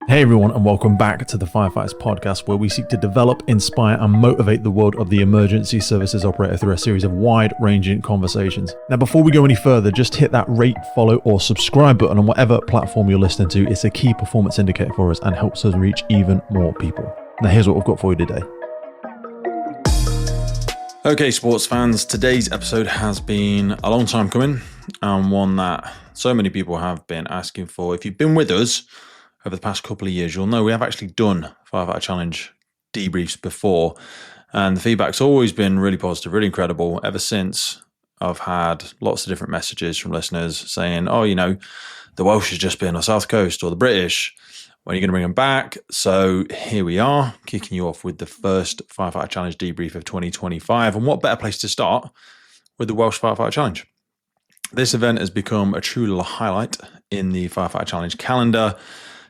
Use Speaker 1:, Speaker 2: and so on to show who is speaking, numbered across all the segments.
Speaker 1: Hey everyone, and welcome back to the Firefighters podcast, where we seek to develop, inspire, and motivate the world of the emergency services operator through a series of wide-ranging conversations. Now, before we go any further, just hit that rate, follow, or subscribe button on whatever platform you're listening to. It's a key performance indicator for us and helps us reach even more people. Now, here's what we've got for you today. Okay, sports fans, today's episode has been a long time coming, and one that so many people have been asking for. If you've been with us over the past couple of years, you'll know we have actually done Firefighter Challenge debriefs before, and the feedback's always been really positive, really incredible. Ever since, I've had lots of different messages from listeners saying, oh, you know, the Welsh has just been on South Coast, or the British, when are you going to bring them back? So here we are, kicking you off with the first Firefighter Challenge debrief of 2025. And what better place to start with the Welsh Firefighter Challenge? This event has become a true highlight in the Firefighter Challenge calendar.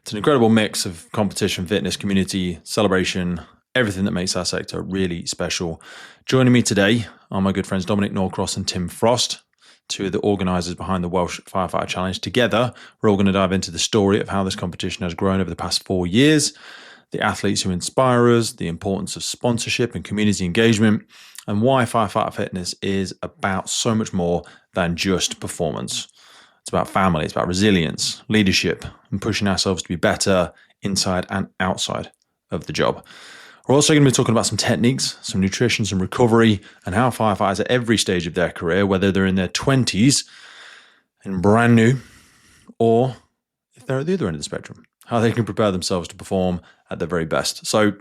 Speaker 1: It's an incredible mix of competition, fitness, community, celebration, everything that makes our sector really special. Joining me today are my good friends Dominic Norcross and Tim Frost, two of the organisers behind the Welsh Firefighter Challenge. Together, we're all going to dive into the story of how this competition has grown over the past 4 years, the athletes who inspire us, the importance of sponsorship and community engagement, and why firefighter fitness is about so much more than just performance. It's about family, it's about resilience, leadership, and pushing ourselves to be better inside and outside of the job. We're also going to be talking about some techniques, some nutrition, some recovery, and how firefighters at every stage of their career, whether they're in their 20s and brand new, or if they're at the other end of the spectrum, how they can prepare themselves to perform at their very best. So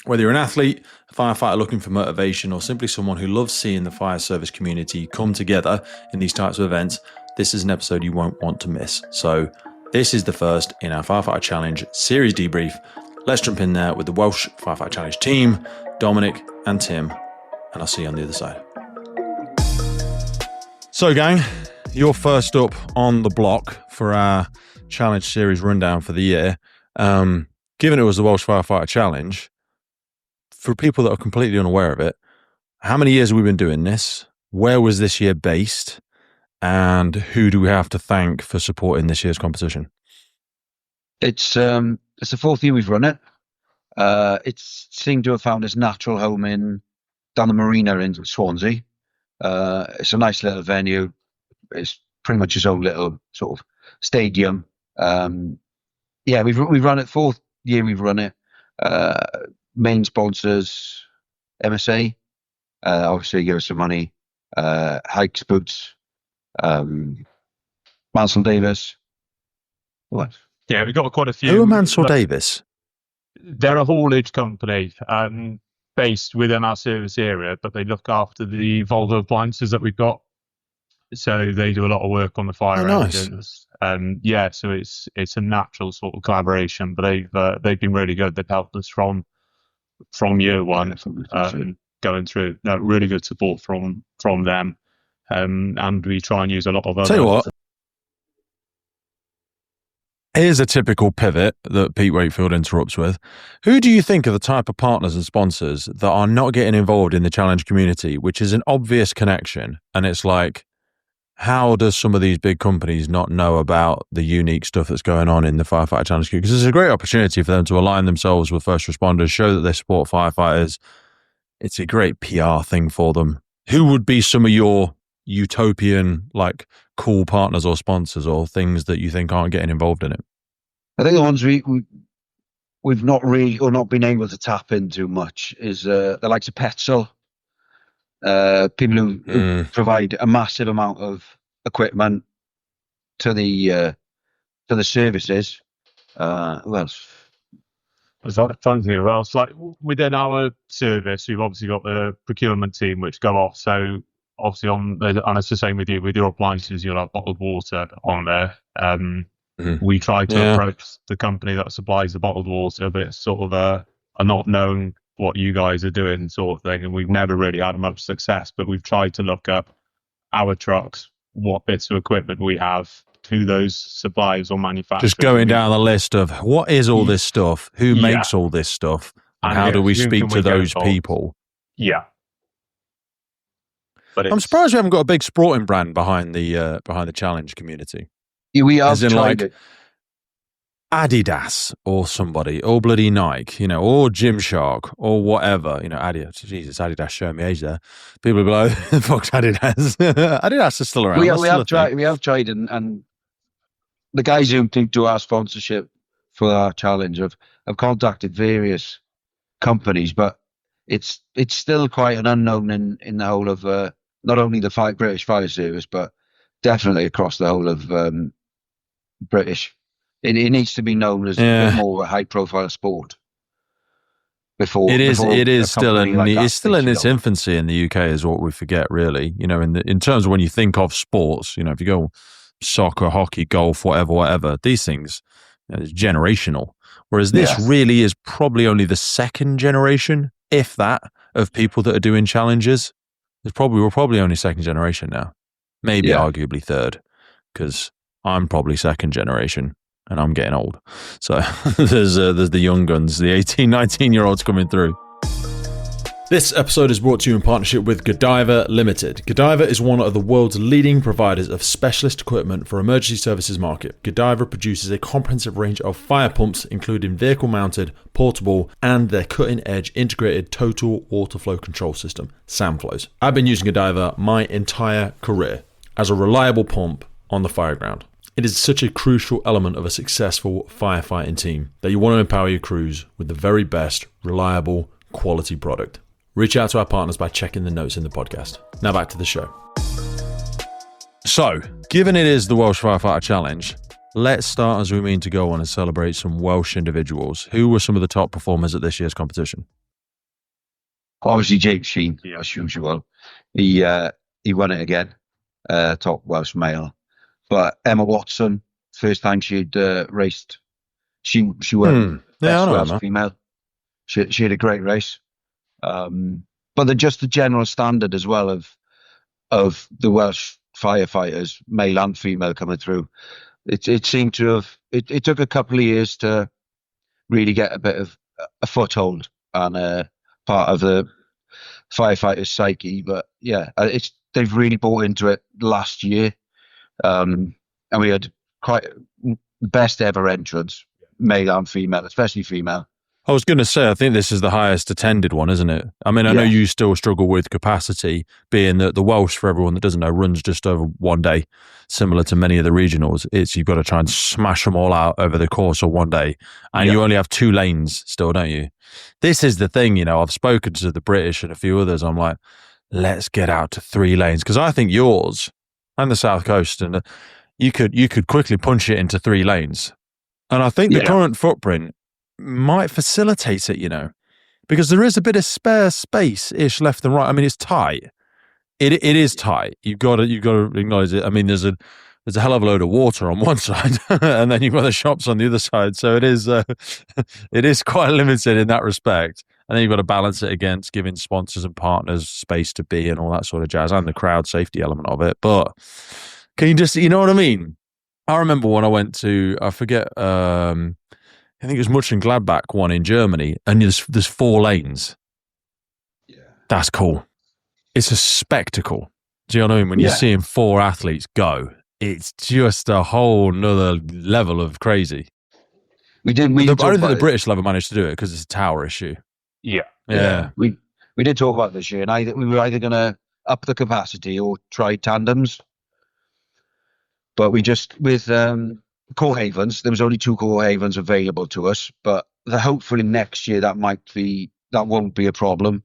Speaker 1: whether you're an athlete, a firefighter looking for motivation, or simply someone who loves seeing the fire service community come together in these types of events, this is an episode you won't want to miss. So this is the first in our Firefighter Challenge series debrief. Let's jump in there with the Welsh Firefighter Challenge team, Dominic and Tim, and I'll see you on the other side. So gang, you're first up on the block for our challenge series rundown for the year. Given it was the Welsh Firefighter Challenge, for people that are completely unaware of it, how many years have we been doing this? Where was this year based? And who do we have to thank for supporting this year's competition?
Speaker 2: It's the fourth year we've run it. It seemed to have found its natural home down the marina in Swansea. It's a nice little venue. It's pretty much its own little sort of stadium. We've run it, fourth year we've run it. Main sponsors, MSA, obviously give us some money. Hikes Boots, Mansell Davis. What?
Speaker 3: Yeah, we've got quite a few.
Speaker 1: Who are Mansell Davis?
Speaker 3: They're a haulage company based within our service area, but they look after the Volvo appliances that we've got. So they do a lot of work on the fire engines. So it's a natural sort of collaboration. But they've been really good. They've helped us from year one going through. No, really good support from them. And we try and use a lot of other.
Speaker 1: Tell you what, here's a typical pivot that Pete Wakefield interrupts with. Who do you think are the type of partners and sponsors that are not getting involved in the challenge community, which is an obvious connection? And it's like, how does some of these big companies not know about the unique stuff that's going on in the Firefighter Challenge community? Because it's a great opportunity for them to align themselves with first responders, show that they support firefighters. It's a great PR thing for them. Who would be some of your utopian, like, cool partners or sponsors or things that you think aren't getting involved in it?
Speaker 2: I think the ones we've not really or not been able to tap into much is the likes of Petzl, people who provide a massive amount of equipment to the services. Who else?
Speaker 3: There's tons here. Well, it's like within our service, we've obviously got the procurement team which go off. So obviously and it's the same with you. With your appliances, you'll have bottled water on there. We try to approach the company that supplies the bottled water, but it's sort of a not knowing what you guys are doing sort of thing. And we've never really had much success, but we've tried to look up our trucks, what bits of equipment we have, who those suppliers or manufacturers.
Speaker 1: Just going down the list of what is all this stuff, who makes all this stuff, and how do we speak to those people?
Speaker 3: Yeah.
Speaker 1: But I'm surprised we haven't got a big sporting brand behind the challenge community.
Speaker 2: We have tried it.
Speaker 1: Adidas or somebody, or bloody Nike, or Gymshark or whatever, Adidas. Jesus, Adidas showing me age there. People will be like, "Fuck's Adidas." Adidas is still around.
Speaker 2: We have tried, and the guys who do our sponsorship for our challenge have contacted various companies, but it's still quite an unknown in the whole of not only the British Fire Service, but definitely across the whole of British. It needs to be known as a bit more of a high-profile sport.
Speaker 1: It is still in its infancy in the UK, is what we forget, really. In terms of when you think of sports, if you go soccer, hockey, golf, whatever, these things, it's generational. Whereas this really is probably only the second generation, if that, of people that are doing challenges. We're probably only second generation now, maybe arguably third, because I'm probably second generation. And I'm getting old. So there's the young guns, the 18, 19-year-olds coming through. This episode is brought to you in partnership with Godiva Limited. Godiva is one of the world's leading providers of specialist equipment for emergency services market. Godiva produces a comprehensive range of fire pumps, including vehicle-mounted, portable, and their cutting-edge integrated total water flow control system, SAMFlows. I've been using Godiva my entire career as a reliable pump on the fire ground. It is such a crucial element of a successful firefighting team that you want to empower your crews with the very best, reliable, quality product. Reach out to our partners by checking the notes in the podcast. Now back to the show. So, given it is the Welsh Firefighter Challenge, let's start as we mean to go on and celebrate some Welsh individuals. Who were some of the top performers at this year's competition?
Speaker 2: Obviously, James Sheen, as usual. He won it again, top Welsh male. But Emma Watson, first time she'd raced, she won best Welsh female. She had a great race. But just the general standard as well of the Welsh firefighters, male and female, coming through. It seemed to have. It took a couple of years to really get a bit of a foothold and part of the firefighter's psyche. But they've really bought into it last year. And we had quite best ever entrance, male and female, especially female.
Speaker 1: I was going to say, I think this is the highest attended one, isn't it? I mean, I know you still struggle with capacity, being that the Welsh, for everyone that doesn't know, runs just over one day, similar to many of the regionals. You've got to try and smash them all out over the course of one day. And you only have 2 lanes still, don't you? This is the thing, I've spoken to the British and a few others. I'm like, let's get out to 3 lanes. Because I think yours and the South Coast, and you could quickly punch it into 3 lanes. And I think the current footprint might facilitate it, because there is a bit of spare space-ish left and right. I mean, it's tight. It is tight. You've got to acknowledge it. I mean, there's a hell of a load of water on one side, and then you've got the shops on the other side. So it is quite limited in that respect. And then you've got to balance it against giving sponsors and partners space to be and all that sort of jazz, and the crowd safety element of it. But can you just, you know what I mean? I remember when I went to, I forget, I think it was Mönchengladbach one in Germany, and there's 4 lanes. Yeah. That's cool. It's a spectacle. Do you know what I mean? When you're seeing 4 athletes go, it's just a whole nother level of crazy. I don't think the British will ever manage to do it because it's a tower issue. Yeah.
Speaker 2: We did talk about this year, and we were either going to up the capacity or try tandems. But we just, with core havens, there was only 2 core havens available to us. But hopefully next year that won't be a problem.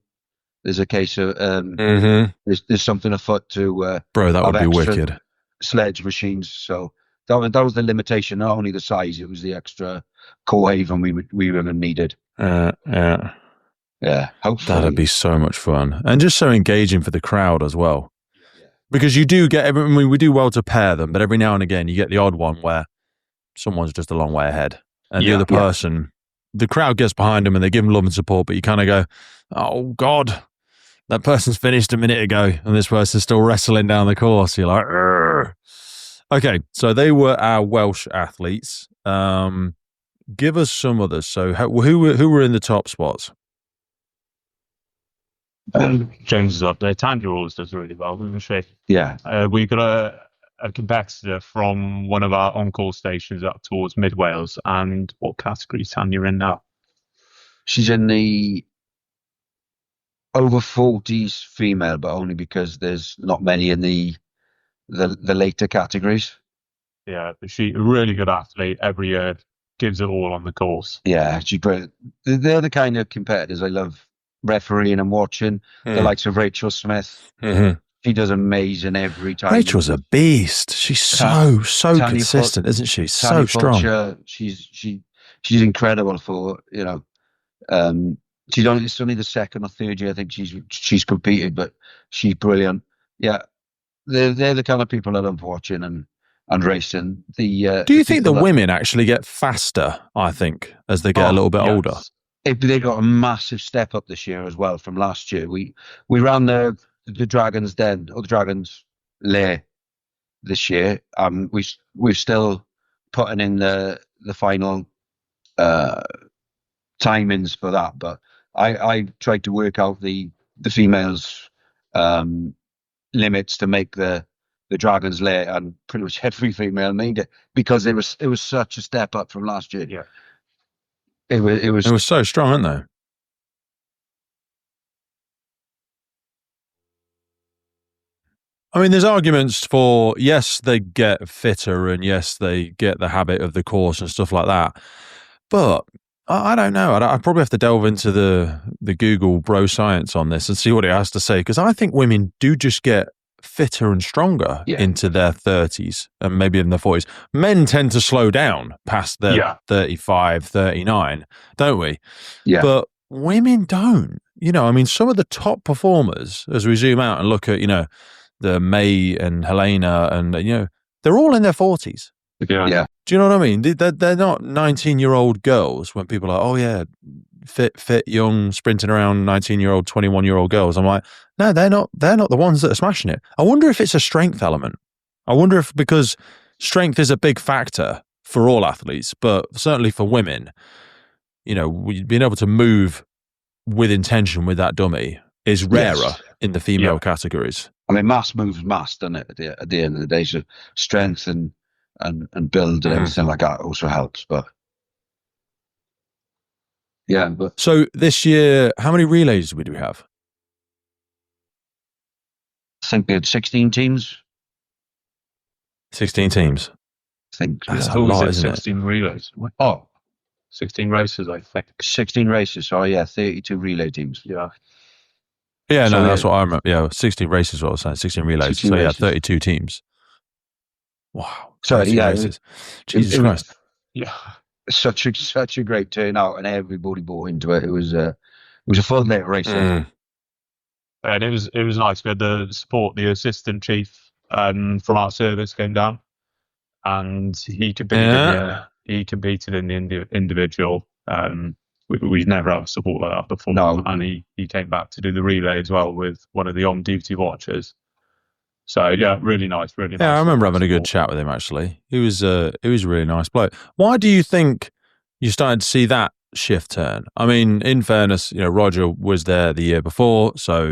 Speaker 2: There's a case of there's something afoot to
Speaker 1: bro, that would be wicked.
Speaker 2: Sledge machines. So that was the limitation. Not only the size, it was the extra core haven we would have needed. Yeah, hopefully.
Speaker 1: That'd be so much fun. And just so engaging for the crowd as well. Because you do get, we do well to pair them, but every now and again you get the odd one where someone's just a long way ahead. And the other person, the crowd gets behind them and they give them love and support, but you kind of go, oh God, that person's finished a minute ago and this person's still wrestling down the course. You're like, Urgh. Okay, so they were our Welsh athletes. Give us some others. So who were in the top spots?
Speaker 3: James is up there. Tanya always does really well, doesn't she?
Speaker 2: Yeah.
Speaker 3: We got a competitor from one of our on-call stations up towards Mid Wales. And what category is Tanya in now?
Speaker 2: She's in the over 40s female, but only because there's not many in the later categories.
Speaker 3: Yeah, but she's a really good athlete. Every year gives it all on the course.
Speaker 2: Yeah, she's great. They're the kind of competitors I love refereeing and watching. The likes of Rachel Smith.
Speaker 1: Mm-hmm.
Speaker 2: She does amazing every time.
Speaker 1: Rachel's a beast. She's so consistent, isn't she? So strong.
Speaker 2: Fulcher, she's incredible for, you know, it's only the second or third year I think she's competed, but she's brilliant. Yeah, they're the kind of people I love watching and racing. Do
Speaker 1: you think the women actually get faster? I think as they get a little bit older.
Speaker 2: They got a massive step up this year as well from last year. We ran the Dragon's Den or the Dragon's Lair this year. We're still putting in the final timings for that, but I tried to work out the females limits to make the Dragon's Lair, and pretty much every female made it because it was such a step up from last year.
Speaker 3: Yeah,
Speaker 2: it was
Speaker 1: so strong, aren't they? I mean, there's arguments for, yes, they get fitter and yes, they get the habit of the course and stuff like that. But I don't know. I probably have to delve into the Google bro science on this and see what it has to say, because I think women do just get fitter and stronger into their 30s and maybe in their 40s. Men tend to slow down past their 35, 39, don't we?
Speaker 2: Yeah.
Speaker 1: But women don't. You know, I mean, some of the top performers, as we zoom out and look at, you know, the May and Helena, and, you know, they're all in their 40s.
Speaker 2: Yeah.
Speaker 1: Do you know what I mean? They're not 19-year-old girls when people are, oh yeah, fit, young, sprinting around 19-year-old, 21-year-old girls. I'm like, no, they're not the ones that are smashing it. I wonder if it's a strength element. I wonder if, because strength is a big factor for all athletes, but certainly for women, you know, being able to move with intention with that dummy is rarer in the female categories.
Speaker 2: I mean, mass moves mass, doesn't it? At the end of the day, so strength and build and everything like that also helps. But
Speaker 1: so this year, how many relays do we have?
Speaker 2: I think we had 16 teams.
Speaker 1: 16 teams.
Speaker 2: I think
Speaker 1: that's a lot, isn't
Speaker 3: 16
Speaker 1: it?
Speaker 3: relays. 16 races, I think.
Speaker 2: 16 races. So 32 relay teams.
Speaker 3: Yeah.
Speaker 1: Yeah, so that's what I remember. Yeah, 16 races, what I was saying. 16 relays.
Speaker 2: 16
Speaker 1: so
Speaker 2: races.
Speaker 1: 32 teams. Wow.
Speaker 2: So
Speaker 1: races. Jesus Christ.
Speaker 2: Such a great turnout, and everybody bought into it. It was a fun day of racing.
Speaker 3: And it was nice. We had the support. The assistant chief from our service came down, and he competed. He competed in the individual. We've never had support like that before.
Speaker 2: No.
Speaker 3: And he came back to do the relay as well with one of the on-duty watchers. So yeah, really nice, really nice.
Speaker 1: Yeah, I remember having a good chat with him actually. He was a really nice bloke. Why do you think you started to see that shift turn? I mean, in fairness, you know, Roger was there the year before, so,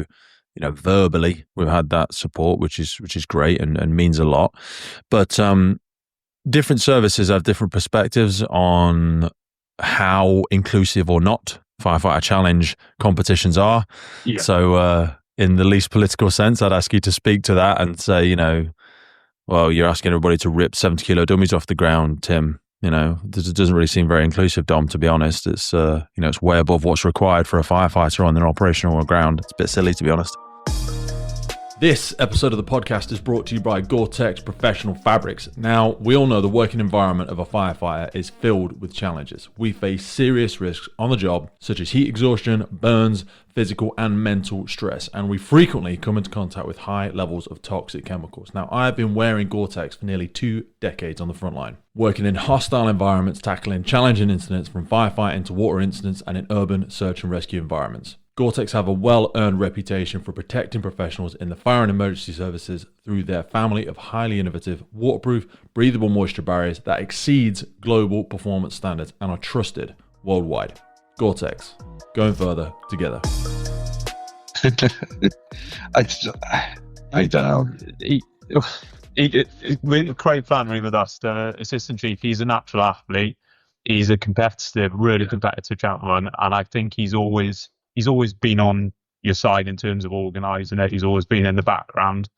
Speaker 1: you know, verbally we've had that support, which is great and means a lot. But different services have different perspectives on how inclusive or not Firefighter Challenge competitions are.
Speaker 3: Yeah.
Speaker 1: So in the least political sense, I'd ask you to speak to that and say, you know, well, you're asking everybody to rip 70-kilo dummies off the ground, Tim. You know, it doesn't really seem very inclusive, Dom, to be honest. It's, you know, it's way above what's required for a firefighter on their operational ground. It's a bit silly, to be honest. This episode of the podcast is brought to you by Gore-Tex Professional Fabrics. Now, we all know the working environment of a firefighter is filled with challenges. We face serious risks on the job, such as heat exhaustion, burns, physical and mental stress, and we frequently come into contact with high levels of toxic chemicals. Now, I have been wearing Gore-Tex for nearly 2 decades on the front line, working in hostile environments, tackling challenging incidents from firefighting to water incidents and in urban search and rescue environments. Gore-Tex have a well-earned reputation for protecting professionals in the fire and emergency services through their family of highly innovative, waterproof, breathable moisture barriers that exceeds global performance standards and are trusted worldwide. Gore-Tex, going further together.
Speaker 2: I don't know.
Speaker 3: With Craig Flannery with us, the assistant chief, he's a natural athlete. He's a competitive, really competitive gentleman, and I think he's always been on your side in terms of organising it. He's always been in the background.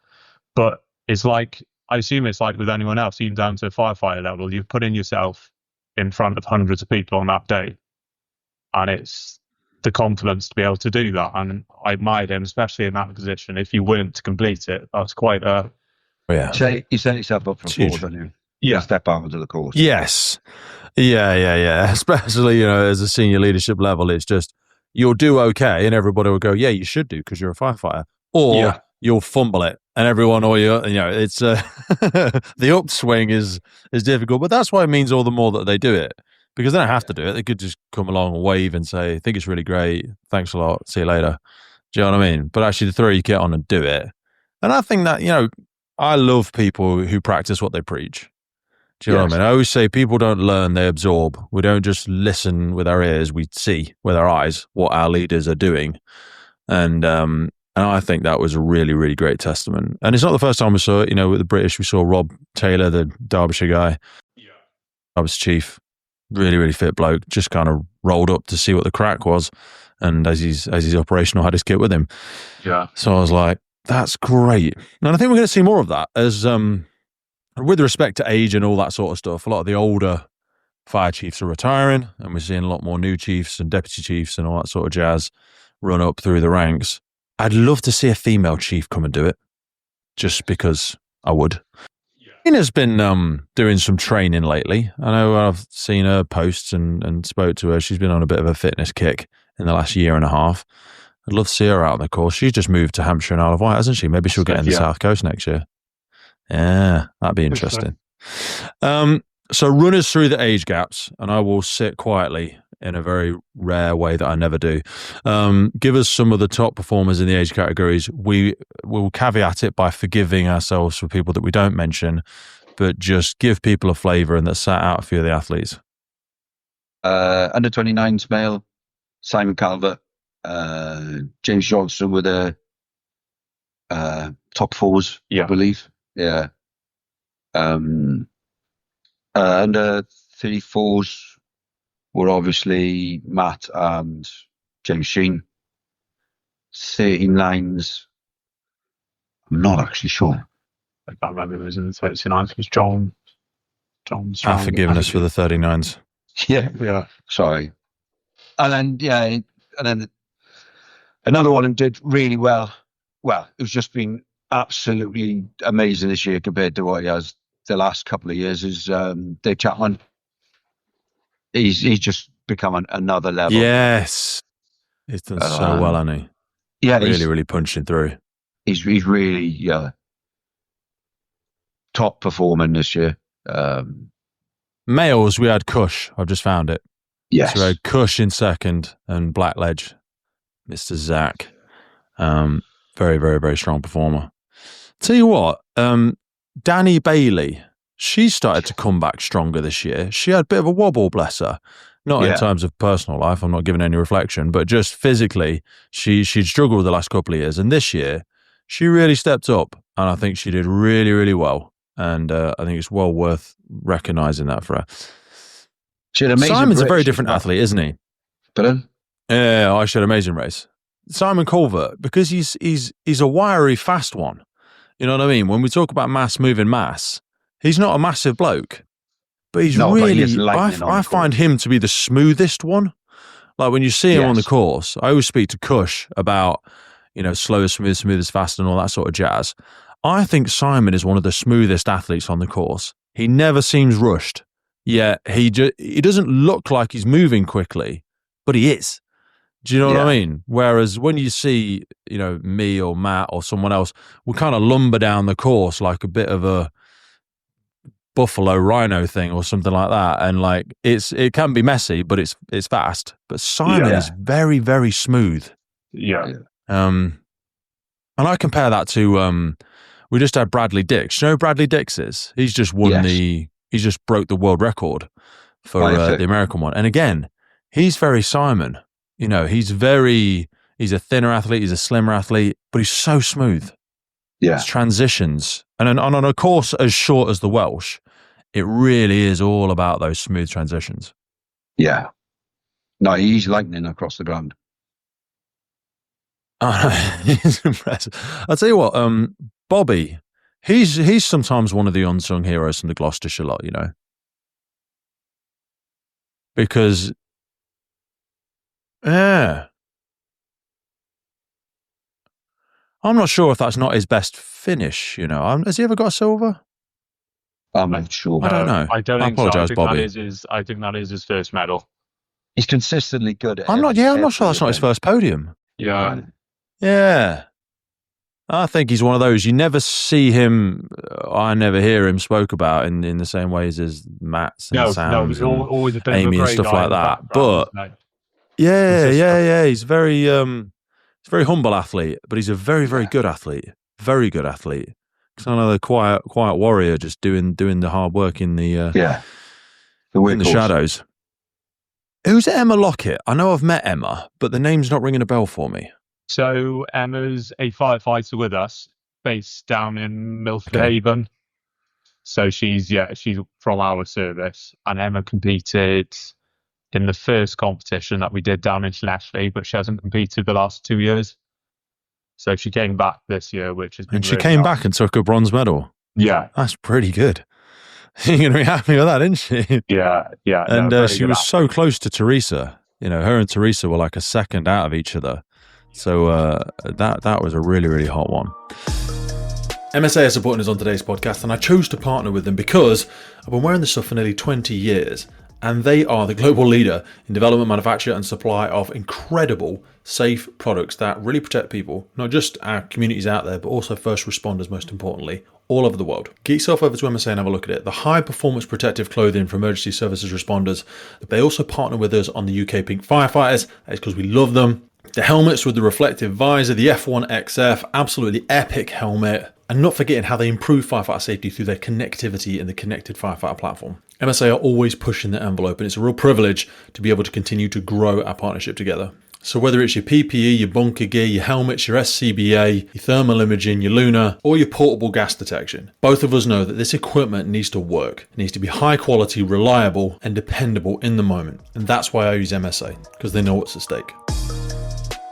Speaker 3: But it's like, I assume it's like with anyone else, even down to a firefighter level, you're putting yourself in front of hundreds of people on that day, and it's the confidence to be able to do that. And I admired him, especially in that position. If you weren't to complete it, that's quite a
Speaker 2: So you set yourself up for
Speaker 1: It's
Speaker 2: a fall,
Speaker 1: huge.
Speaker 2: don't you?
Speaker 3: Yeah.
Speaker 2: Step out onto the course.
Speaker 1: Yes. Yeah. Especially, as a senior leadership level, it's just you'll do okay, and everybody will go, "Yeah, you should do because you're a firefighter," or
Speaker 3: Yeah.
Speaker 1: you'll fumble it, and everyone, or it's the upswing is difficult, but that's why it means all the more that they do it, because they don't have to do it. They could just come along and wave and say, "I think it's really great. Thanks a lot. See you later." Do you know what I mean? But actually, the three you get on and do it, and I think that I love people who practice what they preach. Do you know what I mean? I always say people don't learn, they absorb. We don't just listen with our ears, we see with our eyes what our leaders are doing. And I think that was a really, really great testament. And it's not the first time we saw it. With the British, we saw Rob Taylor, the Derbyshire guy. Yeah. Derbyshire chief, really, really fit bloke, just kind of rolled up to see what the crack was. And as he's operational, had his kit with him.
Speaker 3: Yeah.
Speaker 1: So I was like, that's great. And I think we're going to see more of that as with respect to age and all that sort of stuff. A lot of the older fire chiefs are retiring, and we're seeing a lot more new chiefs and deputy chiefs and all that sort of jazz run up through the ranks. I'd love to see a female chief come and do it, just because I would. Ina's been doing some training lately. I know I've seen her posts and spoke to her. She's been on a bit of a fitness kick in the last year and a half. I'd love to see her out on the course. She's just moved to Hampshire and Isle of Wight, hasn't she? Maybe she'll get in the South Coast next year. Yeah, that'd be interesting. So run us through the age gaps, and I will sit quietly in a very rare way that I never do. Give us some of the top performers in the age categories. We will caveat it by forgiving ourselves for people that we don't mention, but just give people a flavour and that sat out a few of the athletes.
Speaker 2: Under 29s male, Simon Calvert, James Johnson with a top fours, I believe. Yeah. Under 34s were obviously Matt and James Sheen. 39s, I'm not actually sure.
Speaker 3: I can't remember if it was in the 39s. It was John.
Speaker 1: Forgiven us for the 39s.
Speaker 2: Yeah. Sorry. And then another one who did really well. Well, who's just been absolutely amazing this year compared to what he has the last couple of years is Dave Chapman. He's just become another level.
Speaker 1: Yes. He's done so well, hasn't he?
Speaker 2: Yeah.
Speaker 1: Really punching through.
Speaker 2: He's really top performing this year.
Speaker 1: Males, we had Cush. I've just found it.
Speaker 2: Yes.
Speaker 1: So we had Cush in second and Blackledge, Mr. Zach. Very, very, very strong performer. Tell you what, Danny Bailey, she started to come back stronger this year. She had a bit of a wobble, bless her. Not in terms of personal life, I'm not giving any reflection, but just physically, she'd struggled the last couple of years. And this year, she really stepped up. And I think she did really, really well. And I think it's well worth recognising that for her. Simon's a very different athlete, isn't he?
Speaker 2: Pardon?
Speaker 1: Yeah, I showed Amazing Race. Simon Culvert, because he's a wiry, fast one. You know what I mean? When we talk about moving mass, he's not a massive bloke, but he's I find him to be the smoothest one. Like when you see him on the course, I always speak to Cush about, slow, smooth as fast and all that sort of jazz. I think Simon is one of the smoothest athletes on the course. He never seems rushed. Yeah, he doesn't look like he's moving quickly, but he is. Do you know what I mean? Whereas when you see, me or Matt or someone else, we kind of lumber down the course like a bit of a buffalo rhino thing or something like that. And like it can be messy, but it's fast. But Simon is very, very smooth.
Speaker 3: Yeah.
Speaker 1: And I compare that to we just had Bradley Dix. You know who Bradley Dix is? He's just won he's just broke the world record for the American one. And again, he's very Simon. He's a thinner athlete, he's a slimmer athlete, but he's so smooth.
Speaker 2: Yeah.
Speaker 1: It's transitions. And on a course as short as the Welsh, it really is all about those smooth transitions.
Speaker 2: Yeah. No, he's lightning across the ground.
Speaker 1: He's impressive. I'll tell you what, Bobby, he's sometimes one of the unsung heroes from the Gloucestershire lot, you know. Because, yeah. I'm not sure if that's not his best finish, you know. Has he ever got a silver?
Speaker 2: I'm not sure.
Speaker 1: I don't know.
Speaker 3: I don't think
Speaker 1: apologise,
Speaker 3: so.
Speaker 1: Bobby.
Speaker 3: I think that is his first medal.
Speaker 2: He's consistently good at
Speaker 1: I'm not sure that's not his first podium.
Speaker 3: Yeah.
Speaker 1: Yeah. I think he's one of those. You never see him, I never hear him spoke about in the same ways as Matt's and Sam's and
Speaker 3: always a bit
Speaker 1: Amy
Speaker 3: of a
Speaker 1: and stuff like that. But
Speaker 3: Consistent.
Speaker 1: yeah, he's a very humble athlete, but he's a very, very good athlete. Very good athlete. It's another quiet warrior just doing the hard work in the in the shadows. Who's Emma Lockett? I know I've met Emma, but the name's not ringing a bell for me.
Speaker 3: So Emma's a firefighter with us, based down in Milford
Speaker 1: Okay.
Speaker 3: Haven. So she's from our service, and Emma competed in the first competition that we did down internationally, but she hasn't competed the last 2 years. So she came back this year, which has been
Speaker 1: And she
Speaker 3: really
Speaker 1: came
Speaker 3: nice.
Speaker 1: back and took a bronze medal.
Speaker 3: Yeah,
Speaker 1: That's pretty good. You're going to be happy with that, isn't she?
Speaker 3: yeah.
Speaker 1: And
Speaker 3: no, very
Speaker 1: she
Speaker 3: good
Speaker 1: was
Speaker 3: athlete.
Speaker 1: so close to Teresa. You know, her and Teresa were like a second out of each other. So that was a really, really hot one. MSA are supporting us on today's podcast, and I chose to partner with them because I've been wearing this stuff for nearly 20 years, and they are the global leader in development, manufacture, and supply of incredible, safe products that really protect people, not just our communities out there, but also first responders, most importantly, all over the world. Get yourself over to MSA and have a look at it. The high-performance protective clothing for emergency services responders. They also partner with us on the UK Pink Firefighters. That's because we love them. The helmets with the reflective visor, the F1XF, absolutely epic helmet. And not forgetting how they improve firefighter safety through their connectivity in the connected firefighter platform. MSA are always pushing the envelope, and it's a real privilege to be able to continue to grow our partnership together. So whether it's your PPE, your bunker gear, your helmets, your SCBA, your thermal imaging, your Luna, or your portable gas detection, both of us know that this equipment needs to work. It needs to be high quality, reliable, and dependable in the moment. And that's why I use MSA, because they know what's at stake.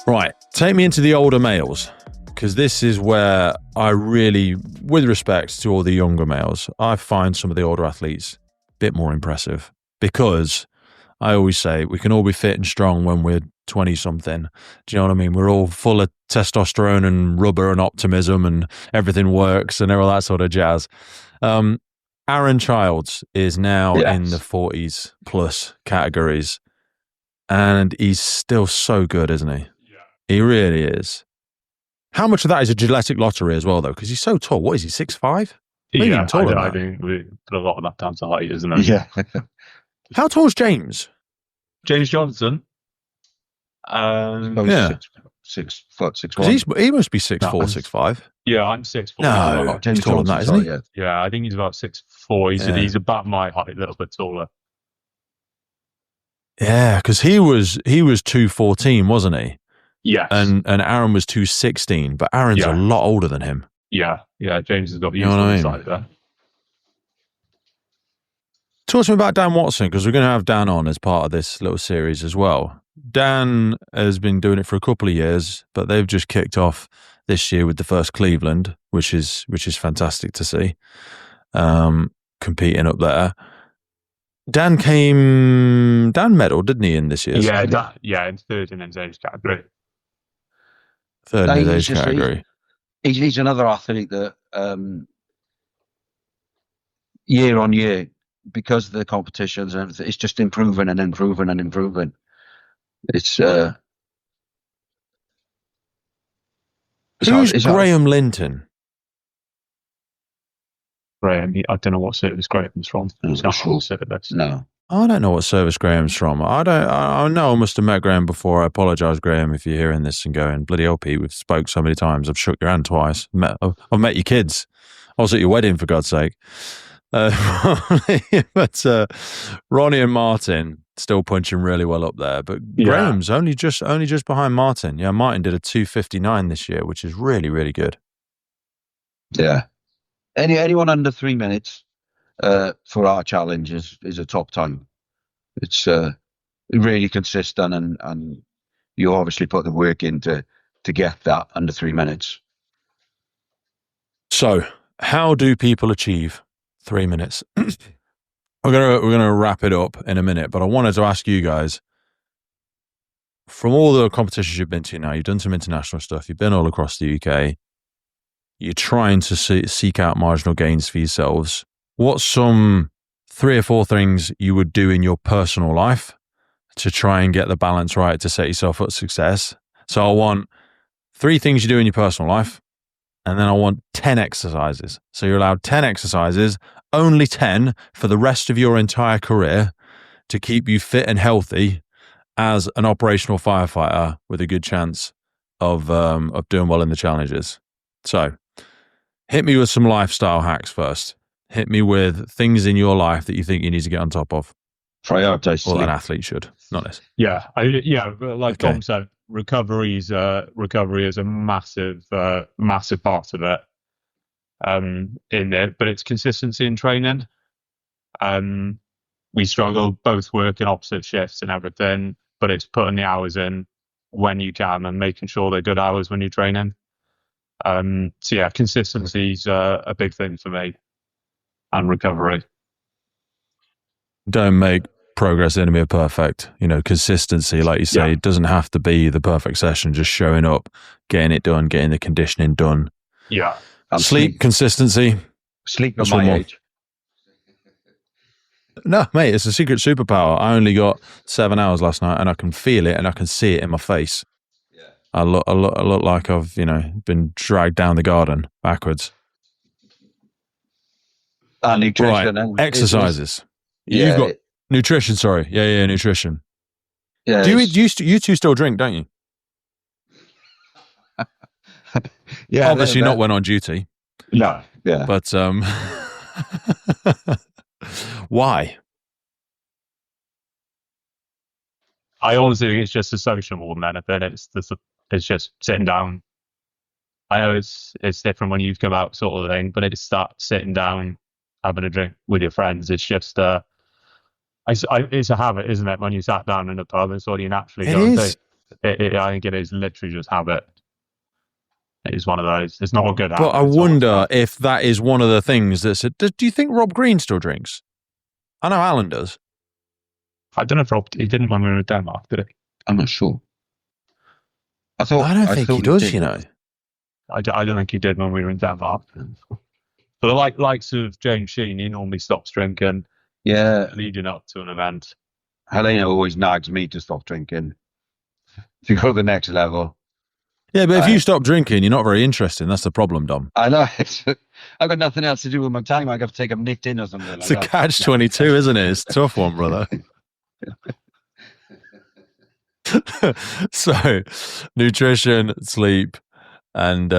Speaker 1: Right, take me into the older males, because this is where I really, with respect to all the younger males, I find some of the older athletes a bit more impressive, because I always say we can all be fit and strong when we're 20-something. Do you know what I mean? We're all full of testosterone and rubber and optimism and everything works and all that sort of jazz. Aaron Childs is now in the 40s plus categories, and he's still so good, isn't he?
Speaker 3: Yeah.
Speaker 1: He really is. How much of that is a genetic lottery as well, though? Because he's so tall. What is he, 6'5"? Maybe even taller
Speaker 3: I
Speaker 1: than that.
Speaker 3: think we put a lot of that down to height, isn't it?
Speaker 2: Yeah.
Speaker 1: How tall is James?
Speaker 3: James Johnson.
Speaker 1: Yeah.
Speaker 2: 6 foot, 6'1".
Speaker 1: Because he must be 6'4",
Speaker 3: No,
Speaker 1: 6'5".
Speaker 3: Yeah, I'm 6'4".
Speaker 1: No, he's taller than that, isn't he?
Speaker 3: Yeah, I think he's about 6'4". He's about my height, a little bit taller.
Speaker 1: Yeah, because he was 214, wasn't he?
Speaker 3: Yes.
Speaker 1: And Aaron was 216, but Aaron's a lot older than him.
Speaker 3: Yeah, James has got
Speaker 1: You know what I mean?
Speaker 3: side there.
Speaker 1: Talk to me about Dan Watson, because we're going to have Dan on as part of this little series as well. Dan has been doing it for a couple of years, but they've just kicked off this year with the first Cleveland, which is fantastic to see. Competing up there. Dan medaled, didn't he, in this year's?
Speaker 3: Yeah, in third in his age category.
Speaker 1: Third in his age category.
Speaker 2: He's another athlete that year on year, because of the competitions and everything, it's just improving and improving and improving. It's
Speaker 1: who's Graham Linton?
Speaker 3: Graham, I don't know what service Graham's from. He's not from service.
Speaker 2: No.
Speaker 1: I don't know what service Graham's from. I know I must have met Graham before. I apologise, Graham, if you're hearing this and going, bloody hell, Pete, we've spoke so many times. I've shook your hand twice. I've met your kids. I was at your wedding, for God's sake. But Ronnie and Martin still punching really well up there. But Graham's only just behind Martin. Yeah, Martin did a 2:59 this year, which is really, really good.
Speaker 2: Yeah. Anyone under 3 minutes for our challenge is a top time. It's really consistent, and you obviously put the work in to get that under 3 minutes.
Speaker 1: So, how do people achieve 3 minutes? we're gonna wrap it up in a minute, but I wanted to ask you guys, from all the competitions you've been to now, you've done some international stuff, you've been all across the UK, you're trying to seek out marginal gains for yourselves. What's some 3 or 4 things you would do in your personal life to try and get the balance right to set yourself up for success? So I want 3 things you do in your personal life, and then I want 10 exercises. So you're allowed 10 exercises, only 10 for the rest of your entire career, to keep you fit and healthy as an operational firefighter with a good chance of doing well in the challenges. So hit me with some lifestyle hacks first. Hit me with things in your life that you think you need to get on top of.
Speaker 2: Prioritize
Speaker 1: Or
Speaker 2: sleep.
Speaker 1: an athlete should, not this.
Speaker 3: Yeah, like Tom said, recovery is a massive part of it. In it, but it's consistency in training. We struggle both working opposite shifts and everything, but it's putting the hours in when you can and making sure they're good hours when you're training. So yeah, consistency's a big thing for me, and recovery.
Speaker 1: Don't make progress the enemy of perfect. Consistency, like you say, it doesn't have to be the perfect session, just showing up, getting it done, getting the conditioning done.
Speaker 3: Yeah.
Speaker 2: And
Speaker 1: Sleep, consistency.
Speaker 2: Sleep at my age.
Speaker 1: No, mate, it's a secret superpower. I only got 7 hours last night, and I can feel it and I can see it in my face. Yeah. I look like I've, been dragged down the garden backwards.
Speaker 2: Nutrition.
Speaker 1: Right. Exercises. You've got nutrition, sorry. Yeah, nutrition.
Speaker 2: Yeah.
Speaker 1: You two still drink, don't you?
Speaker 2: Yeah.
Speaker 1: Obviously not when on duty.
Speaker 2: No. Yeah.
Speaker 1: But why?
Speaker 3: I honestly think it's just a social more than anything. It's just sitting down. I know it's different when you come out, sort of thing, but it's that sitting down, having a drink with your friends. It's just it's a habit, isn't it? When you sat down in a pub, it's what you naturally go and do. I think it is literally just habit. It is one of those. It's not a good habit.
Speaker 1: But I wonder if that is one of the things do you think Rob Green still drinks? I know Alan does.
Speaker 3: I don't know if Rob, he didn't when we were in Denmark, did he?
Speaker 2: I'm not sure.
Speaker 1: I don't think he does,
Speaker 3: I don't think he did when we were in Denmark. But the likes of James Sheen, he normally stops drinking.
Speaker 2: Yeah.
Speaker 3: Leading up to an event.
Speaker 2: Helena always nags me to stop drinking. To go to the next level.
Speaker 1: Yeah, but if you stop drinking, you're not very interesting. That's the problem, Dom.
Speaker 2: I know. I've got nothing else to do with my time. I got to take a nicked in or something like that.
Speaker 1: It's a catch-22, isn't it? It's a tough one, brother. So, nutrition, sleep, and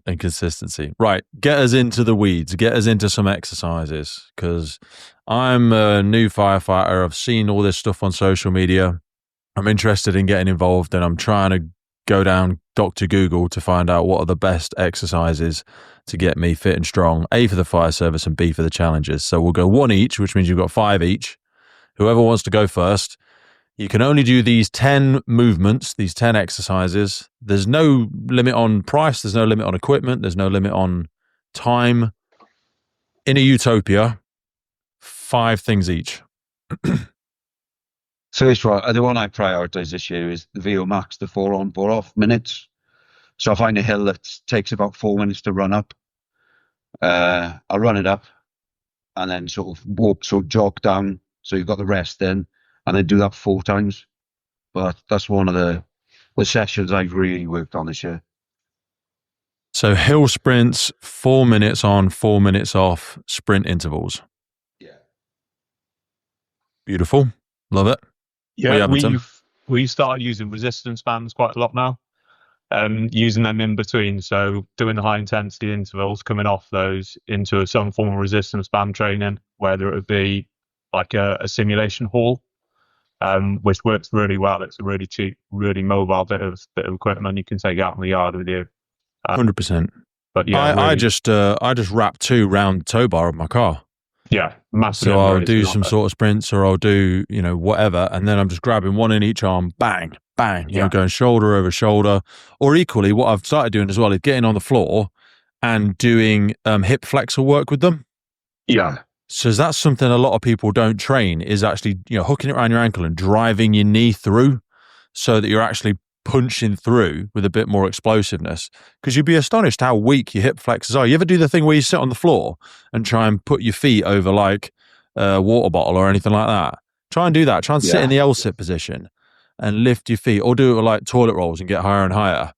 Speaker 1: consistency. Right, get us into the weeds. Get us into some exercises, because I'm a new firefighter. I've seen all this stuff on social media. I'm interested in getting involved, and I'm trying to go down Dr. Google to find out what are the best exercises to get me fit and strong, A, for the fire service, and B, for the challenges. So we'll go 1 each, which means you've got 5 each. Whoever wants to go first, you can only do these 10 movements, these 10 exercises. There's no limit on price. There's no limit on equipment. There's no limit on time. In a utopia, 5 things each.
Speaker 2: First one, the one I prioritise this year is the VO Max, the 4 on, 4 off minutes. So I find a hill that takes about 4 minutes to run up. I'll run it up and then sort of jog down. So you've got the rest in, and then do that 4 times. But that's one of the sessions I've really worked on this year.
Speaker 1: So hill sprints, 4 minutes on, 4 minutes off, sprint intervals.
Speaker 2: Yeah.
Speaker 1: Beautiful. Love it.
Speaker 3: Yeah, we started using resistance bands quite a lot now. Using them in between, so doing the high intensity intervals, coming off those into some form of resistance band training, whether it would be like a simulation hall, which works really well. It's a really cheap, really mobile bit of equipment you can take out in the yard with you.
Speaker 1: 100%.
Speaker 3: But yeah,
Speaker 1: I just wrap 2 round the tow bar of my car.
Speaker 3: yeah, massive.
Speaker 1: So I'll do some sort of sprints, or I'll do, whatever, and then I'm just grabbing one in each arm, bang, bang, going shoulder over shoulder. Or equally, what I've started doing as well is getting on the floor and doing hip flexor work with them.
Speaker 3: Yeah.
Speaker 1: So that's something a lot of people don't train, is actually, hooking it around your ankle and driving your knee through so that you're actually punching through with a bit more explosiveness. Because you'd be astonished how weak your hip flexors are. You ever do the thing where you sit on the floor and try and put your feet over like a water bottle or anything like that? Try and do that. Try and sit in the L-sit position and lift your feet, or do it with like toilet rolls and get higher and higher.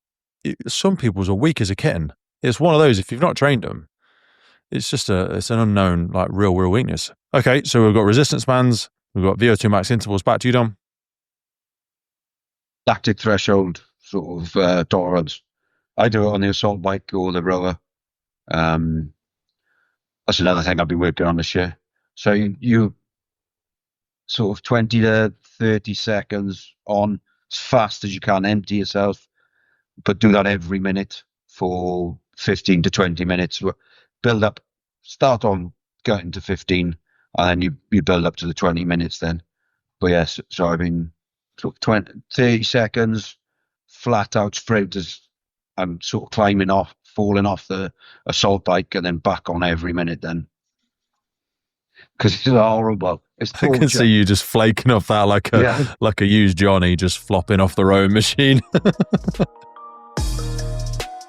Speaker 1: Some people's are weak as a kitten. It's one of those, if you've not trained them, it's just it's an unknown, like real weakness. Okay, so we've got resistance bands, we've got VO2 max intervals. Back to you, Dom.
Speaker 2: Lactic threshold sort of tolerance. I do it on the assault bike or the rower. That's another thing I've been working on this year. So you sort of 20 to 30 seconds on as fast as you can, empty yourself, but do that every minute for 15 to 20 minutes. Build up, start on getting to 15, and then you build up to the 20 minutes then. But yes, so I've been sort of 30 seconds flat out straight as I'm sort of falling off the assault bike, and then back on every minute then. Because it's horrible. It's torture.
Speaker 1: I can see you just flaking off that like a used Johnny, just flopping off the rowing machine.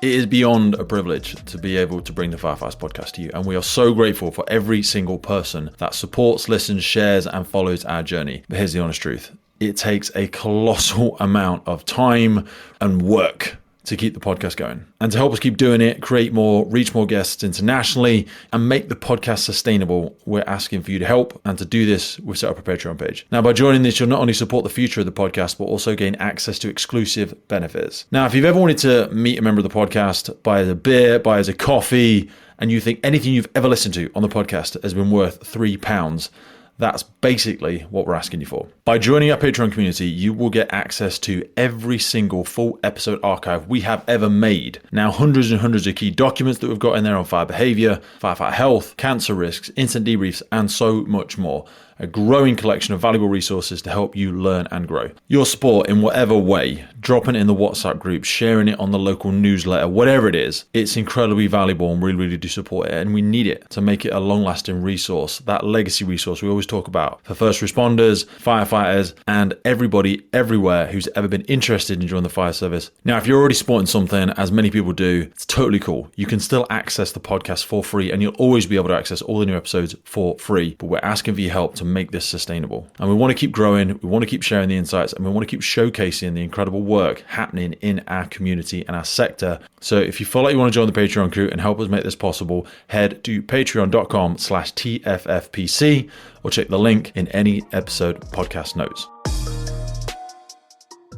Speaker 1: It is beyond a privilege to be able to bring the Firefighters podcast to you, and we are so grateful for every single person that supports, listens, shares, and follows our journey. But here's the honest truth. It takes a colossal amount of time and work to keep the podcast going. And to help us keep doing it, create more, reach more guests internationally, and make the podcast sustainable, we're asking for you to help. And to do this, we've set up a Patreon page. Now, by joining this, you'll not only support the future of the podcast, but also gain access to exclusive benefits. Now, if you've ever wanted to meet a member of the podcast, buy us a beer, buy us a coffee, and you think anything you've ever listened to on the podcast has been worth £3, that's basically what we're asking you for. By joining our Patreon community, you will get access to every single full episode archive we have ever made. Now, hundreds and hundreds of key documents that we've got in there on fire behavior, firefighter health, cancer risks, incident debriefs, and so much more. A growing collection of valuable resources to help you learn and grow. Your support in whatever way, dropping it in the WhatsApp group, sharing it on the local newsletter, whatever it is, it's incredibly valuable, and we really do support it, and we need it to make it a long-lasting resource, that legacy resource we always talk about for first responders, firefighters, and everybody everywhere who's ever been interested in joining the fire service. Now, if you're already supporting something, as many people do, it's totally cool. You can still access the podcast for free, and you'll always be able to access all the new episodes for free, but we're asking for your help to make this sustainable. And we want to keep growing, we want to keep sharing the insights, and we want to keep showcasing the incredible work happening in our community and our sector. So if you feel like you want to join the Patreon crew and help us make this possible, head to patreon.com/TFFPC or check the link in any episode podcast notes.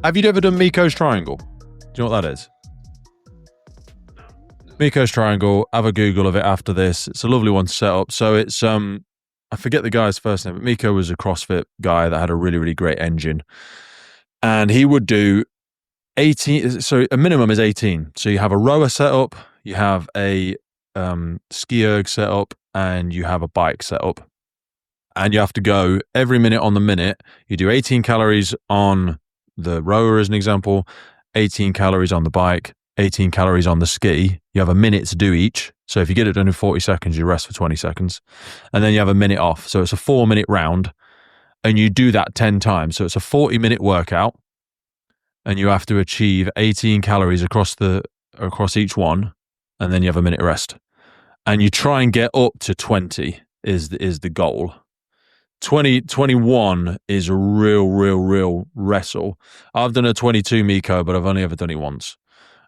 Speaker 1: Have you ever done Miko's Triangle? Do you know what that is? Miko's Triangle, have a Google of it after this. It's a lovely one to set up. So it's I forget the guy's first name, but Miko was a CrossFit guy that had a really, really great engine. And he would do 18, so a minimum is 18. So you have a rower set up, you have a ski erg set up, and you have a bike set up. And you have to go every minute on the minute. You do 18 calories on the rower as an example, 18 calories on the bike, 18 calories on the ski. You have a minute to do each. So if you get it done in 40 seconds, you rest for 20 seconds. And then you have a minute off. So it's a 4-minute round. And you do that 10 times. So it's a 40-minute workout. And you have to achieve 18 calories across each one. And then you have a minute rest. And you try and get up to 20 is the goal. 21 is a real wrestle. I've done a 22 Miko, but I've only ever done it once.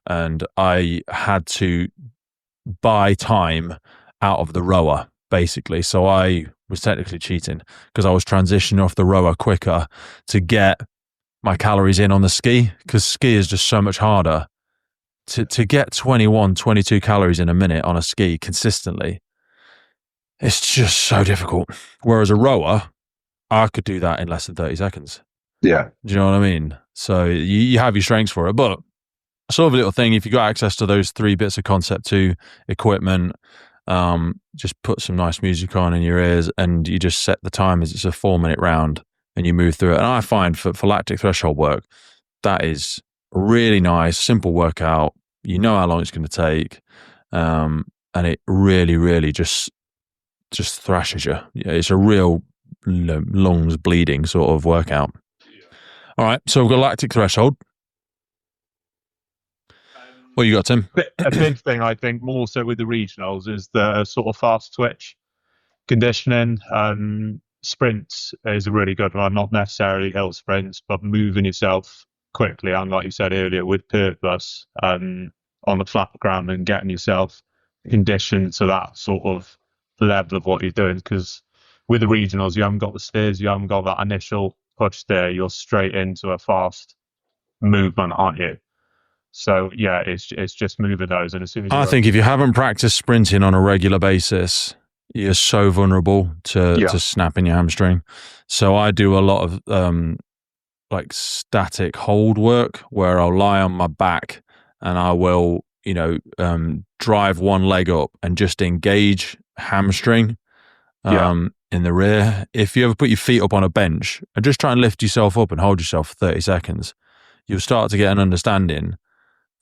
Speaker 1: And I had to buy time out of the rower, basically. So I was technically cheating because I was transitioning off the rower quicker to get my calories in on the ski, because ski is just so much harder to get 21, 22 calories in a minute on a ski consistently. It's just so difficult. Whereas a rower, I could do that in less than 30 seconds.
Speaker 2: Yeah.
Speaker 1: Do you know what I mean? So you have your strengths for it, but sort of little thing. If you got access to those 3 bits of Concept 2 equipment, just put some nice music on in your ears, and you just set the time as it's a 4-minute round, and you move through it. And I find for lactic threshold work, that is really nice, simple workout. You know how long it's going to take, and it really, really just thrashes you. It's a real lungs bleeding sort of workout. All right, so we've got lactic threshold. What you got, Tim?
Speaker 3: A big thing, I think, more so with the regionals, is the sort of fast twitch conditioning. Sprints is a really good one, not necessarily hill sprints, but moving yourself quickly, and like you said earlier, with purpose on the flat ground, and getting yourself conditioned to that sort of level of what you're doing. Because with the regionals, you haven't got the stairs, you haven't got that initial push there, you're straight into a fast movement, aren't you? So yeah, it's just moving those, and as soon as
Speaker 1: I think if you haven't practiced sprinting on a regular basis, you're so vulnerable to snapping your hamstring. So I do a lot of like static hold work, where I'll lie on my back and I will, drive one leg up and just engage hamstring in the rear. If you ever put your feet up on a bench and just try and lift yourself up and hold yourself for 30 seconds, you'll start to get an understanding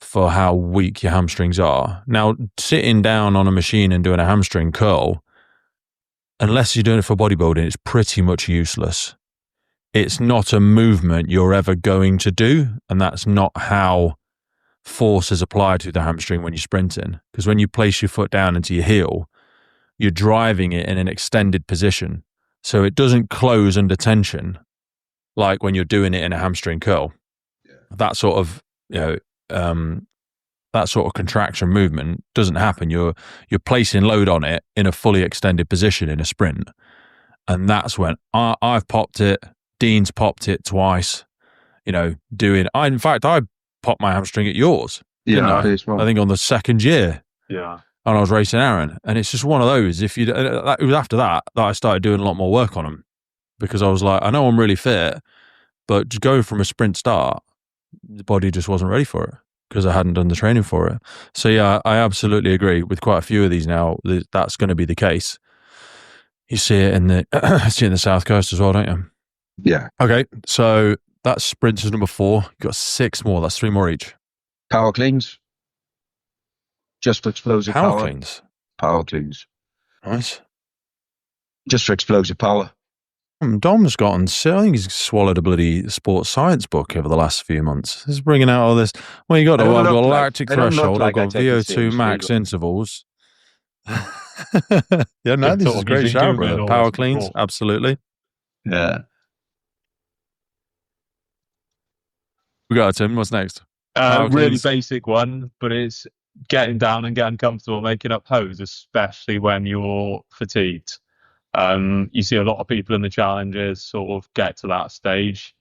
Speaker 1: for how weak your hamstrings are. Now, sitting down on a machine and doing a hamstring curl, unless you're doing it for bodybuilding, it's pretty much useless. It's not a movement you're ever going to do, and that's not how force is applied to the hamstring when you're sprinting. Because when you place your foot down into your heel, you're driving it in an extended position, so it doesn't close under tension like when you're doing it in a hamstring curl. That sort of that sort of contraction movement doesn't happen. You're placing load on it in a fully extended position in a sprint, and that's when I've popped it. Dean's popped it twice. In fact, I popped my hamstring at yours.
Speaker 2: Yeah,
Speaker 1: I think on the second year.
Speaker 3: Yeah.
Speaker 1: And I was racing Aaron, and it's just one of those. It was after that I started doing a lot more work on them, because I was like, I know I'm really fit, but just going from a sprint start, the body just wasn't ready for it because I hadn't done the training for it. So yeah, I absolutely agree with quite a few of these now. That's going to be the case. You see it in the South Coast as well, don't you?
Speaker 2: Yeah.
Speaker 1: Okay, so that's sprints is number 4. You've got 6 more. That's 3 more each.
Speaker 2: Power cleans. Just for explosive power.
Speaker 1: Power cleans.
Speaker 2: Power cleans.
Speaker 1: Nice.
Speaker 2: Just for explosive power.
Speaker 1: Dom's gotten, I think he's swallowed a bloody sports science book over the last few months. He's bringing out all this. Well, you got I've got lactic threshold, I've got VO2 max intervals. Yeah, no, this is a great shout, bro. Power cleans, absolutely.
Speaker 2: Yeah.
Speaker 1: We got it, Tim. What's next?
Speaker 3: Really basic one, but it's getting down and getting comfortable, making up pose, especially when you're fatigued. You see a lot of people in the challenges sort of get to that stage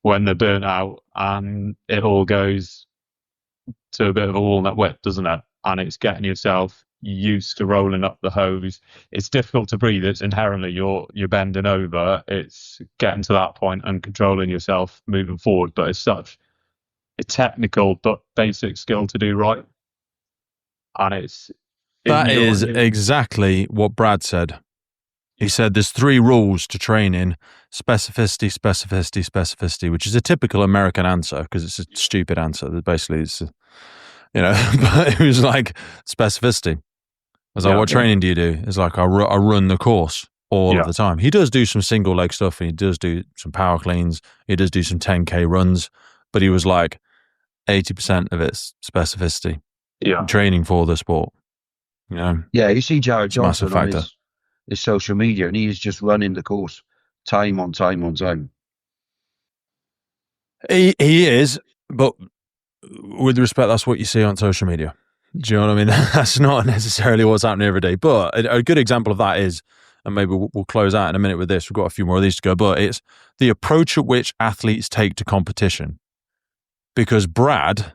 Speaker 3: when they're burnt out, and it all goes to a bit of a walnut whip, doesn't it? And it's getting yourself used to rolling up the hose. It's difficult to breathe. It's inherently you're bending over. It's getting to that point and controlling yourself moving forward. But it's such a technical but basic skill to do right. And
Speaker 1: that is exactly what Brad said. He said there's 3 rules to training: specificity, specificity, specificity, which is a typical American answer because it's a stupid answer. Basically, it's, but it was like specificity. I was like, what training do you do? It's like, I run the course all of the time. He does do some single leg stuff, and he does do some power cleans. He does do some 10K runs, but he was like 80% of it's specificity. Yeah. Training for the sport. Yeah,
Speaker 2: you see Jared Johnson on his social media, and he's just running the course time on time on time.
Speaker 1: He is, but with respect, that's what you see on social media. Do you know what I mean? That's not necessarily what's happening every day. But a good example of that is, and maybe we'll close out in a minute with this, we've got a few more of these to go, but it's the approach at which athletes take to competition. Because Brad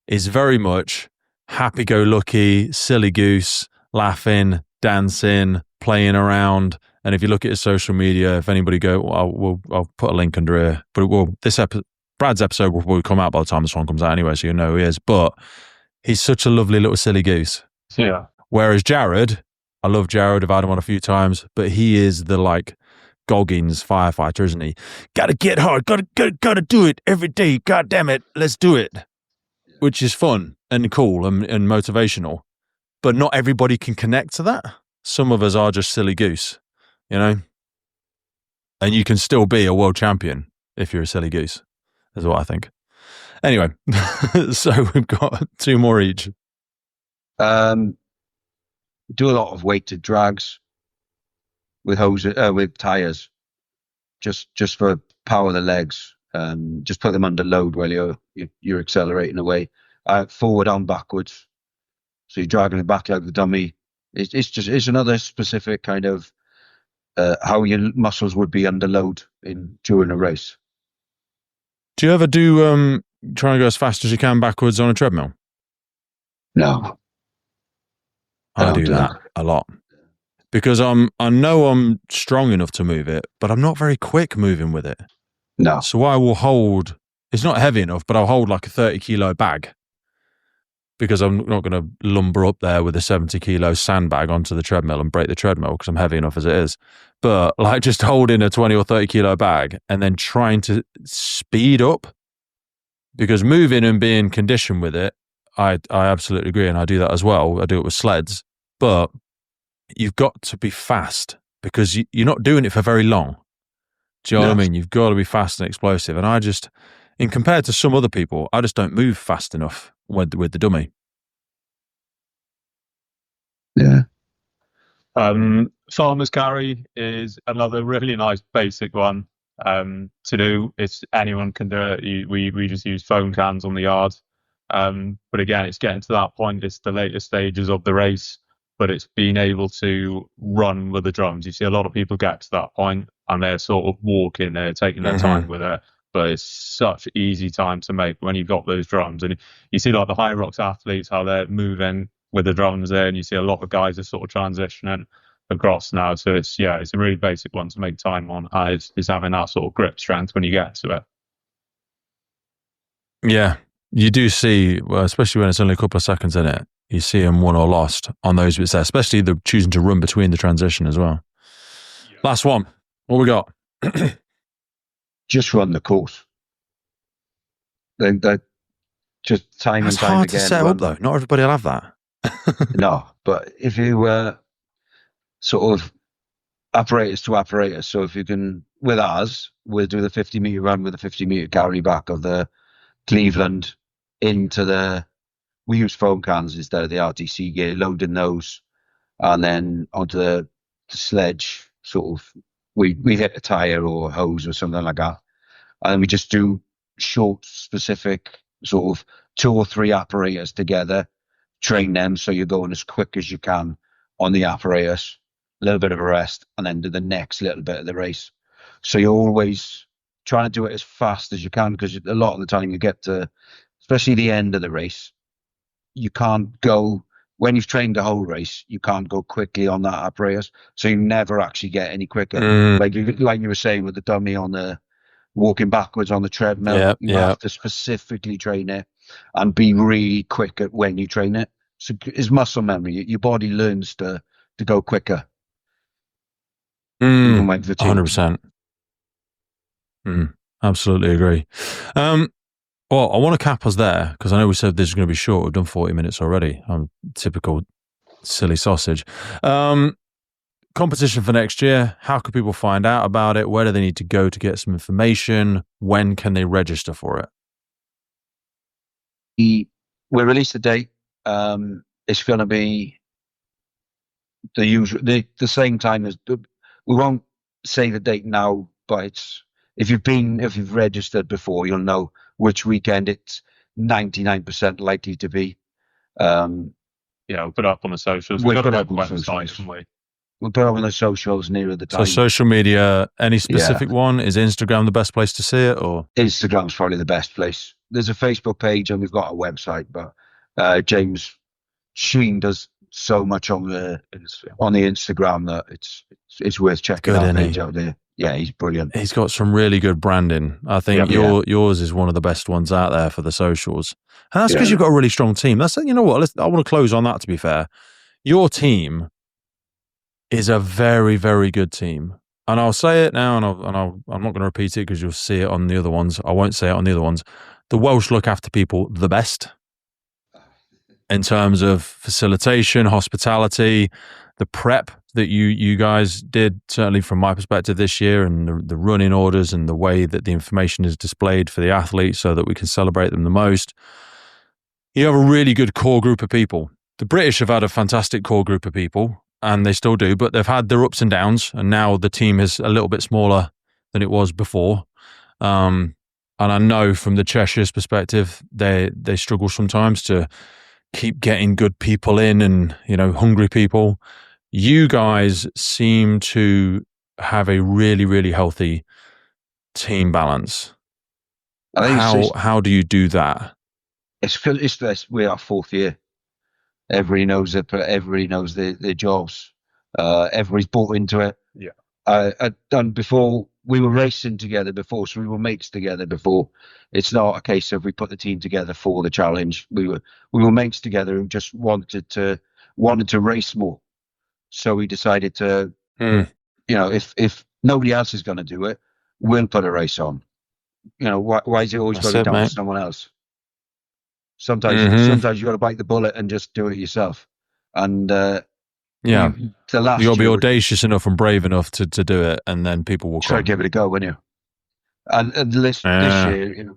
Speaker 1: is very much happy-go-lucky, silly goose, laughing, dancing, playing around. And if you look at his social media, if anybody I'll put a link under here. But this Brad's episode will probably come out by the time this one comes out anyway, so you know who he is. But he's such a lovely little silly goose.
Speaker 3: Yeah.
Speaker 1: Whereas Jared, I love Jared. I've had him on a few times, but he is the like Goggins firefighter, isn't he? Gotta get hard. Gotta do it every day. God damn it. Let's do it. Which is fun and cool and motivational. But not everybody can connect to that. Some of us are just silly goose, you know? And you can still be a world champion if you're a silly goose, is what I think. Anyway, so we've got 2 more each.
Speaker 2: Do a lot of weighted drags with with tires, just for power of the legs. Just put them under load while you're accelerating away, forward and backwards. So you're dragging it back like the dummy. It's another specific kind of how your muscles would be under load during a race.
Speaker 1: Do you ever try and go as fast as you can backwards on a treadmill?
Speaker 2: No.
Speaker 1: I do that a lot. Because I know I'm strong enough to move it, but I'm not very quick moving with it.
Speaker 2: No.
Speaker 1: So I will hold, it's not heavy enough, but I'll hold like a 30 kilo bag. Because I'm not going to lumber up there with a 70 kilo sandbag onto the treadmill and break the treadmill because I'm heavy enough as it is. But like just holding a 20 or 30 kilo bag and then trying to speed up, because moving and being conditioned with it, I absolutely agree. And I do that as well. I do it with sleds, but you've got to be fast because you're not doing it for very long. Do you know what I mean? You've got to be fast and explosive. And in compared to some other people, I just don't move fast enough with the dummy.
Speaker 2: Yeah.
Speaker 3: Farmer's carry is another really nice basic one to do. It's anyone can do it. We just use foam cans on the yard. But again, it's getting to that point. It's the later stages of the race, but it's being able to run with the drums. You see a lot of people get to that point and they're sort of walking, they're taking their time with it. But it's such easy time to make when you've got those drums. And you see like the high rocks athletes, how they're moving with the drums there. And you see a lot of guys are sort of transitioning across now. So it's a really basic one to make time on. Is having that sort of grip strength when you get to it.
Speaker 1: Yeah, you do see, well, especially when it's only a couple of seconds in it, you see them won or lost on those bits there, especially the choosing to run between the transition as well. Yeah. Last one. What we got?
Speaker 2: Just run the course. That just time and time again.
Speaker 1: It's hard to set up though. Not everybody will have that.
Speaker 2: No, but if you sort of apparatus to apparatus, so if you can, with ours, we'll do the 50 meter run with the 50 meter carry back of the Cleveland into we use foam cans instead of the RTC gear, loading those, and then onto the sledge, sort of, we hit a tire or a hose or something like that. And then we just do short, specific, sort of 2 or 3 apparatus together, train them so you're going as quick as you can on the apparatus, a little bit of a rest, and then do the next little bit of the race. So you're always trying to do it as fast as you can, because a lot of the time you get to, especially the end of the race, you can't go, when you've trained the whole race, you can't go quickly on that apparatus. So you never actually get any quicker. Like you were saying with the dummy on the walking backwards on the treadmill, you have to specifically train it and be really quick at when you train it. So it's muscle memory. Your body learns to go quicker. Even when
Speaker 1: 100%. Absolutely agree. Well, I want to cap us there because I know we said this is going to be short. We've done 40 minutes already. I'm typical silly sausage. Competition for next year. How can people find out about it? Where do they need to go to get some information? When can they register for it?
Speaker 2: We'll release the date. It's going to be the same time as we won't say the date now, but it's, if you've registered before, you'll know which weekend it's 99% likely to be.
Speaker 3: We'll put up on the socials.
Speaker 2: We'll put up on the socials. We'll put up on the socials nearer the time.
Speaker 1: So social media, any specific one? Is Instagram the best place to see it, or?
Speaker 2: Instagram's probably the best place. There's a Facebook page and we've got a website, but James Sheen does so much on the Instagram that it's worth checking out page out there. Yeah, he's brilliant.
Speaker 1: He's got some really good branding. I think yours is one of the best ones out there for the socials. And that's because you've got a really strong team. That's, you know what, I want to close on that, to be fair. Your team is a very, very good team. And I'll say it now, and I'm not going to repeat it because you'll see it on the other ones. I won't say it on the other ones. The Welsh look after people the best in terms of facilitation, hospitality, the prep that you guys did, certainly from my perspective this year, and the running orders and the way that the information is displayed for the athletes so that we can celebrate them the most. You have a really good core group of people. The British have had a fantastic core group of people, and they still do, but they've had their ups and downs, and now the team is a little bit smaller than it was before. And I know from the Cheshire's perspective, they struggle sometimes to keep getting good people in and, hungry people. You guys seem to have a really, really healthy team balance. How do you do that?
Speaker 2: It's we're our fourth year. Everybody knows it. Everybody knows their jobs. Everybody's bought into it.
Speaker 3: Yeah.
Speaker 2: And before, we were racing together before, so we were mates together before. It's not a case of we put the team together for the challenge. We were mates together who just wanted to race more. So we decided to, if nobody else is going to do it, we'll put a race on. Why is it always got to be down to someone else? Sometimes you got to bite the bullet and just do it yourself. And
Speaker 1: you got to be audacious enough and brave enough to do it, and then people will
Speaker 2: try to give it a go, wouldn't you? And this year,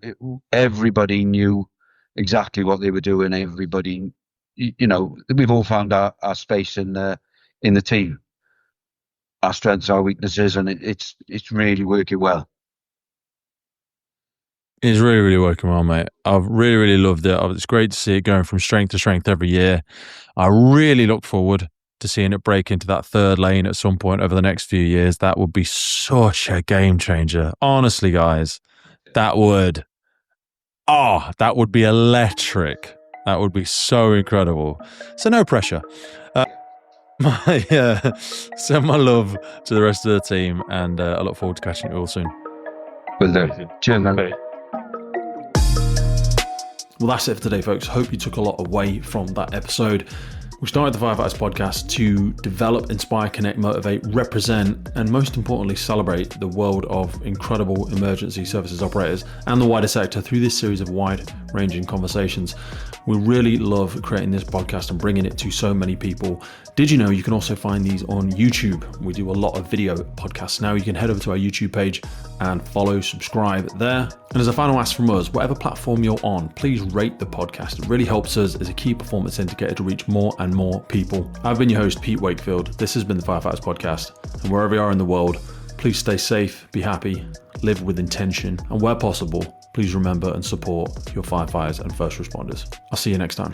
Speaker 2: everybody knew exactly what they were doing. Everybody, we've all found our space in the team, our strengths, our weaknesses, and it's really working well.
Speaker 1: It's really, really working well, mate. I've really, really loved it. It's great to see it going from strength to strength every year. I really look forward to seeing it break into that third lane at some point over the next few years. That would be such a game changer. Honestly, guys, that would be electric. That would be so incredible. So no pressure. Send my love to the rest of the team, and I look forward to catching you all soon.
Speaker 2: Cheers, man.
Speaker 1: Well, that's it for today, folks. Hope you took a lot away from that episode. We started the Firefighters podcast to develop, inspire, connect, motivate, represent, and most importantly, celebrate the world of incredible emergency services operators and the wider sector through this series of wide-ranging conversations. We really love creating this podcast and bringing it to so many people. Did you know you can also find these on YouTube? We do a lot of video podcasts now. You can head over to our YouTube page and follow, subscribe there. And as a final ask from us, whatever platform you're on, please rate the podcast. It really helps us as a key performance indicator to reach more and more people. I've been your host, Pete Wakefield. This has been the Firefighters podcast. And wherever you are in the world, please stay safe, be happy, live with intention, and where possible, please remember and support your firefighters and first responders. I'll see you next time.